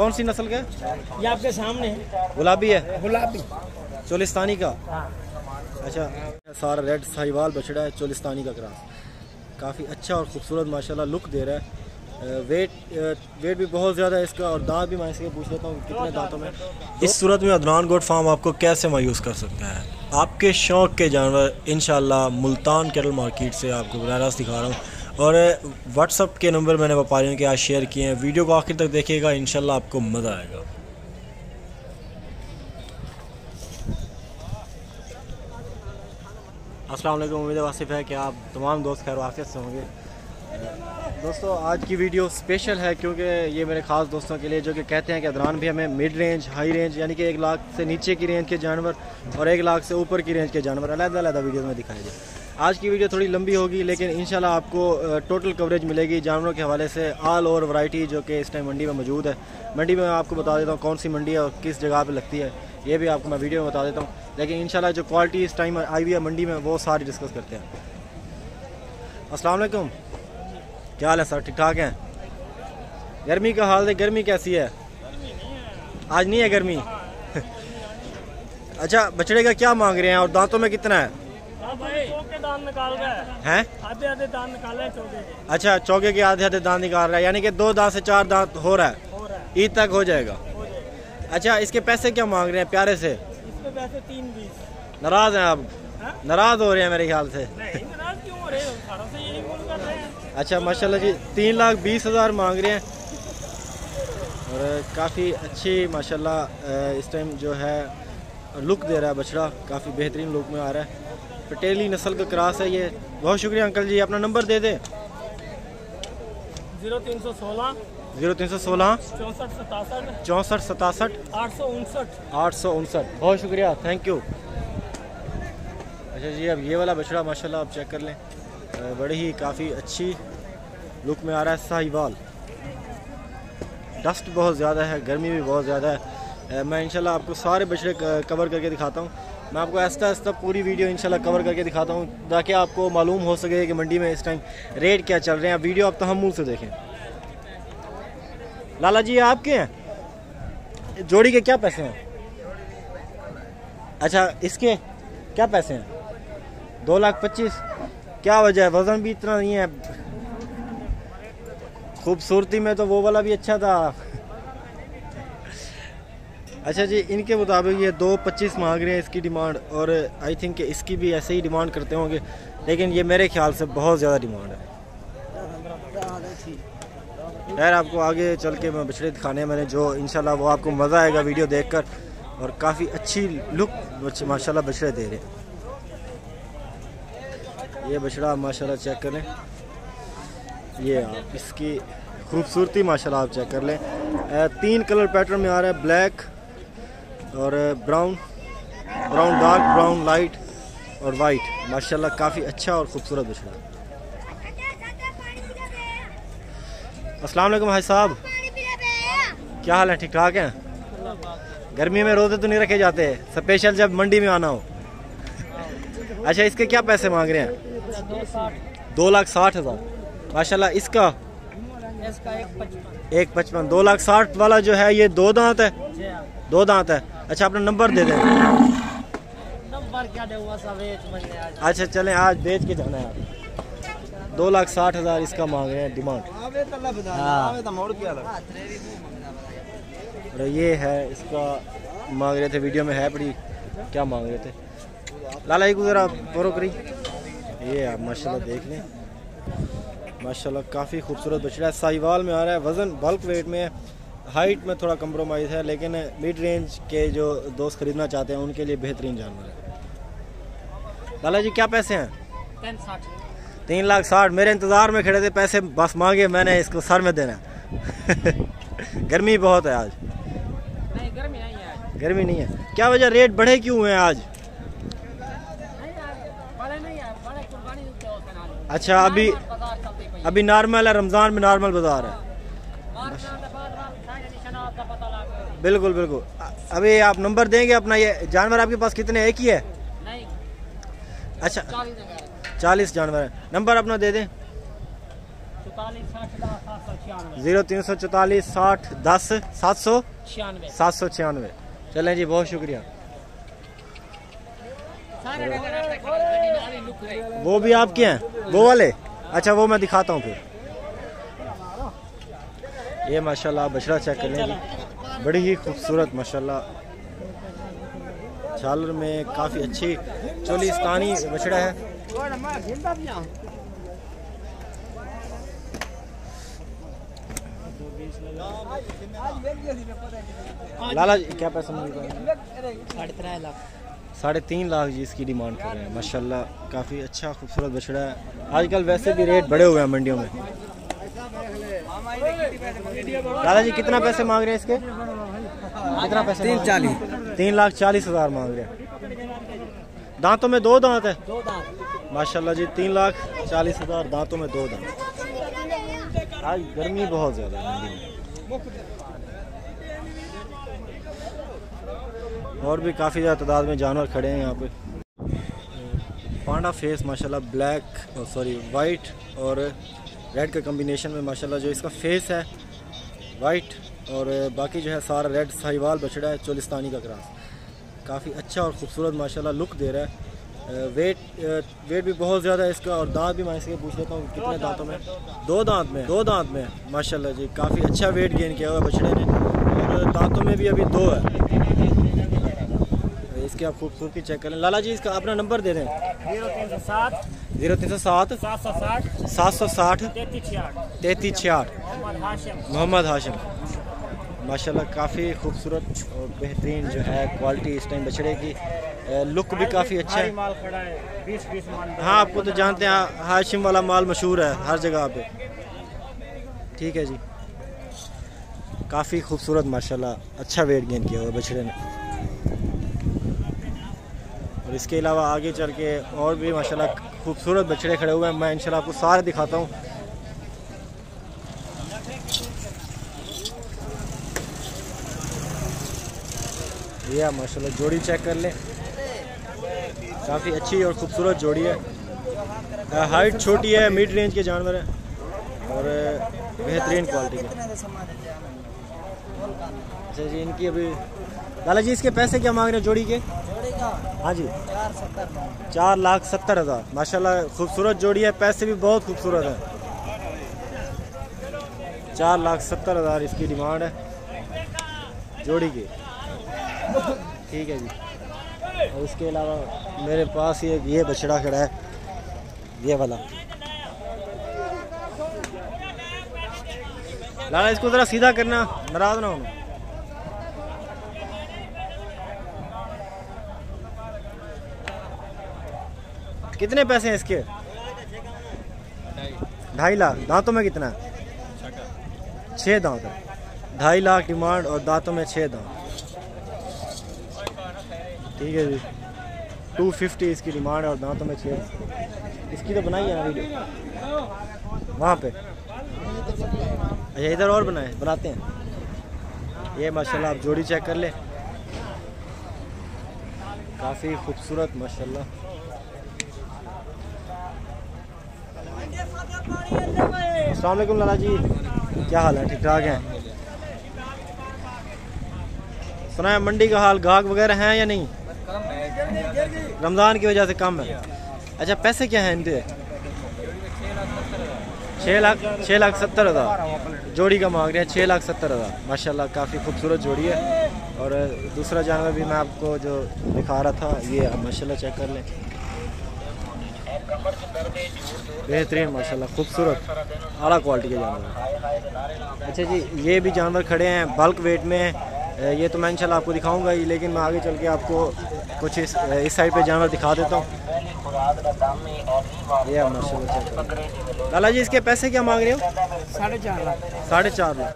कौन सी नस्ल का है? ये आपके सामने है, गुलाबी है, गुलाबी चोलिस्तानी का। हाँ। अच्छा, सारा रेड साहिवाल बछड़ा है, चोलिस्तानी का क्रॉस। काफ़ी अच्छा और ख़ूबसूरत माशाल्लाह लुक दे रहा है। वेट भी बहुत ज़्यादा है इसका, और दांत भी मैं इसके पूछ लेता हूँ कितने दांतों में। इस सूरत में अदनान गोट फार्म आपको कैसे मायूस कर सकता है? आपके शौक़ के जानवर इंशाल्लाह मुल्तान कैटल मार्केट से आपको बराह रास्त दिखा रहा हूँ, और व्हाट्सअप के नंबर मैंने व्यापारियों के आज शेयर किए हैं। वीडियो को आखिर तक देखिएगा, इंशाल्लाह आपको मज़ा आएगा। अस्सलाम वालेकुम, उम्मीद वासिफ़ है कि आप तमाम दोस्त खैर आफियत से होंगे। दोस्तों, आज की वीडियो स्पेशल है क्योंकि ये मेरे ख़ास दोस्तों के लिए जो कि कहते हैं कि अदनान भी हमें मिड रेंज, हाई रेंज यानी कि 1 लाख से नीचे की रेंज के जानवर और 1 लाख से ऊपर की रेंज के जानवर अलग-अलग वीडियो में दिखाए जाए। आज की वीडियो थोड़ी लंबी होगी, लेकिन इंशाल्लाह आपको टोटल कवरेज मिलेगी जानवरों के हवाले से, ऑल ओवर वैरायटी जो कि इस टाइम मंडी में मौजूद है। मंडी में मैं आपको बता देता हूँ कौन सी मंडी है और किस जगह पर लगती है, ये भी आपको मैं वीडियो में बता देता हूँ। लेकिन इंशाल्लाह जो क्वालिटी इस टाइम आई हुई है मंडी में वो सारी डिस्कस करते हैं। अस्सलाम वालेकुम, क्या हाल है सर? ठीक ठाक हैं? गर्मी का हाल है, गर्मी कैसी है? आज नहीं है गर्मी? अच्छा, बछड़े का क्या मांग रहे हैं और दांतों में कितना है? दांत निकाल रहा हैं? आधे दांत निकाले चौके के। अच्छा, चौके के आधे दांत निकाल रहा है, यानी कि 2 दांत से 4 दांत हो रहा है, ईद तक हो जाएगा। अच्छा, इसके पैसे क्या मांग रहे हैं प्यारे से? इसके पैसे 320। नाराज हैं आप? नाराज हो रहे हैं मेरे ख्याल से। नहीं, नाराज क्यों हो रहे हैं? यही बोल कर रहे हैं। अच्छा, माशाल्लाह जी, 3,20,000 मांग रहे हैं, और काफ़ी अच्छी माशाल्लाह इस टाइम जो है लुक दे रहा है बछड़ा, काफ़ी बेहतरीन लुक में आ रहा है। पटेली नस्ल का क्रॉस है ये। बहुत शुक्रिया अंकल जी, अपना नंबर दे दें। 0316 0316 64 67 859। बहुत शुक्रिया, थैंक यू। अच्छा जी, अब ये वाला बछड़ा माशाल्लाह आप चेक कर लें, बड़ी ही काफ़ी अच्छी लुक में आ रहा है। साहिवाल, डस्ट बहुत ज़्यादा है, गर्मी भी बहुत ज़्यादा है। मैं इंशाल्लाह आपको सारे बछड़े कवर करके दिखाता हूँ। मैं आपको आहिस्ता आहिस्ता पूरी वीडियो इंशाल्लाह कवर करके दिखाता हूँ ताकि आपको मालूम हो सके कि मंडी में इस टाइम रेट क्या चल रहे हैं। वीडियो आप तहम्मुल से देखें। लाला जी, आपके हैं जोड़ी के क्या पैसे हैं? अच्छा, इसके क्या पैसे हैं? 2,25,000। क्या वजह है? वज़न भी इतना नहीं है। खूबसूरती में तो वो वाला भी अच्छा था। अच्छा जी, इनके मुताबिक ये 2,25,000 मांग रहे हैं इसकी डिमांड, और आई थिंक कि इसकी भी ऐसे ही डिमांड करते होंगे, लेकिन ये मेरे ख्याल से बहुत ज़्यादा डिमांड है। खैर, आपको आगे चल के मैं बछड़े दिखाने मैंने जो इंशाल्लाह वो आपको मज़ा आएगा वीडियो देखकर, और काफ़ी अच्छी लुक माशाल्लाह बछड़े दे रहे हैं। ये बछड़ा माशाल्लाह चेक करें, ये आप इसकी खूबसूरती माशाल्लाह आप चेक कर लें। 3 कलर पैटर्न में आ रहा है, ब्लैक और ब्राउन, डार्क ब्राउन, लाइट और वाइट। माशाल्लाह काफ़ी अच्छा और ख़ूबसूरत बछड़ा। अस्सलाम वालेकुम भाई साहब, क्या हाल है? ठीक ठाक हैं? गर्मी में रोज़े तो नहीं रखे जाते, स्पेशल जब मंडी में आना हो। अच्छा, इसके क्या पैसे मांग रहे हैं? 2,60,000। माशाल्लाह, इसका 1,55,000। 2,60,000 वाला जो है ये 2 दांत है? 2 दांत है। अच्छा, अपना नंबर दे दें। नंबर क्या दे? अच्छा, चलें, आज बेच के जाना है। 2,60,000 इसका मांग रहे हैं डिमांड। और ये है इसका मांग रहे थे, वीडियो में है बड़ी, क्या मांग रहे थे? लाला जी को ज़रा फॉलो करी। ये आप माशाल्लाह देख लें, माशाल्लाह काफ़ी खूबसूरत बछड़ा है, साहिवाल में आ रहा है, वज़न बल्क वेट में है, हाइट में थोड़ा कंप्रोमाइज़ है, लेकिन मिड रेंज के जो दोस्त ख़रीदना चाहते हैं उनके लिए बेहतरीन जानवर है। लाला जी, क्या पैसे हैं? 3,60,000। मेरे इंतज़ार में खड़े थे, पैसे बस मांगे मैंने, इसको सर में देना गर्मी बहुत है आज। नहीं, गर्मी नहीं है। गर्मी नहीं है? क्या वजह, रेट बढ़े क्यों हुए हैं आज? अच्छा, अभी नॉर्मल है, रमज़ान में नॉर्मल बाजार है। बिल्कुल बिल्कुल। अभी आप नंबर देंगे अपना? ये जानवर आपके पास कितने, एक ही है? नहीं। अच्छा, 40 जानवर है। नंबर अपना दे दें। 0344 60 10 96 796। चलें जी, बहुत शुक्रिया। वो भी आपके हैं वो वाले? अच्छा, वो मैं दिखाता हूँ फिर। ये माशाल्लाह बछड़ा चेक कर लें जी, बड़ी ही खूबसूरत माशाल्लाह, झालर में काफ़ी अच्छी चोलिस्तानी बछड़ा है। लाला जी क्या पैसा मिल रहा है? 3.5 लाख। 3.5 लाख जी इसकी डिमांड कर रहे हैं। माशाल्लाह काफ़ी अच्छा खूबसूरत बछड़ा है। आजकल वैसे भी रेट बढ़े हुए हैं मंडियों में। लाला जी कितना पैसे मांग रहे हैं इसके? कितना पैसे? 340। 3,40,000 मांग रहे हैं। दांतों में 2 दांत है? 2 दांत। माशाल्लाह जी 3,40,000 दांतों में 2 दांत। आज गर्मी बहुत ज़्यादा है मंडी में। और भी काफ़ी ज़्यादा तादाद में जानवर खड़े हैं यहाँ पे। पांडा फेस माशाल्लाह ब्लैक सॉरी वाइट और रेड का कम्बिनेशन में माशाल्लाह जो इसका फेस है वाइट और बाकी जो है सारा रेड साहिवाल बछड़ा है, चोलिस्तानी का क्रॉस। काफ़ी अच्छा और ख़ूबसूरत माशाल्लाह लुक दे रहा है। वेट भी बहुत ज़्यादा है इसका। और दांत भी मैं इसके पूछ लेता हूँ कितने दांतों में? 2 दांत में माशाल्लाह जी काफ़ी अच्छा वेट गेन किया हुआ बछड़े ने। और दांतों में भी अभी 2 है। इसकी आप खूबसूरती चेक करें। लाला जी इसका अपना नंबर दे दें। 0307 0307 760 3368। मोहम्मद हाशिम। माशाल्लाह काफ़ी खूबसूरत और बेहतरीन जो है क्वालिटी इस टाइम बछड़े की। लुक भी काफ़ी अच्छा है। माल खड़ा है 20 माल। हाँ, आपको तो जानते हैं हाशिम वाला माल मशहूर है हर जगह पे। ठीक है जी, काफ़ी खूबसूरत माशाल्लाह अच्छा वेट गेन किया हुआ बछड़े ने। और इसके अलावा आगे चल के और भी माशाल्लाह खूबसूरत बछड़े खड़े हुए हैं। मैं इंशाल्लाह आपको सारे दिखाता हूँ। ये माशाल्लाह जोड़ी चेक कर लें, काफ़ी अच्छी और ख़ूबसूरत जोड़ी है। हाइट छोटी है, मिड रेंज के जानवर हैं और बेहतरीन क्वालिटी के। अच्छा जी, इनकी अभी लाला जी इसके पैसे क्या मांग रहे हैं जोड़ी के? हाँ जी 4,70,000। माशाल्लाह खूबसूरत जोड़ी है, पैसे भी बहुत खूबसूरत है। 4,70,000 इसकी डिमांड है जोड़ी की। ठीक है जी। और इसके अलावा मेरे पास ये बछड़ा खड़ा है, ये वाला। लाला इसको ज़रा सीधा करना, नाराज ना होना। कितने पैसे हैं इसके? 2.5 लाख। दांतों में कितना है? 6 दांत है। 2.5 लाख डिमांड और दांतों में 6 दांत। ठीक है जी, 250 इसकी डिमांड है और दांतों में 6। इसकी तो बनाई है ना वीडियो वहाँ पे? अच्छा, इधर और बनाते हैं। ये माशाल्लाह आप जोड़ी चेक कर ले, काफ़ी खूबसूरत माशाल्लाह। अस्सलाम वालेकुम लाला जी, क्या हाल है? ठीक ठाक हैं? सुना है मंडी का हाल गाहक वगैरह हैं या नहीं? रमज़ान की वजह से कम है। अच्छा, पैसे क्या हैं इनके? 6,70,000 जोड़ी का मांग रहे हैं। 6,70,000 माशाल्लाह काफ़ी खूबसूरत जोड़ी है। और दूसरा जानवर भी मैं आपको जो दिखा रहा था, ये माशाल्लाह चेक कर लें, बेहतरीन माशाल्लाह खूबसूरत आला क्वालिटी के जानवर। अच्छा जी, ये भी जानवर खड़े हैं बल्क वेट में। ये तो मैं इंशाल्लाह आपको दिखाऊंगा ही, लेकिन मैं आगे चल के आपको कुछ इस साइड पे जानवर दिखा देता हूँ। ये माशाल्लाह। लाला जी इसके पैसे क्या मांग रहे हो? 4.5 लाख। 4.5 लाख।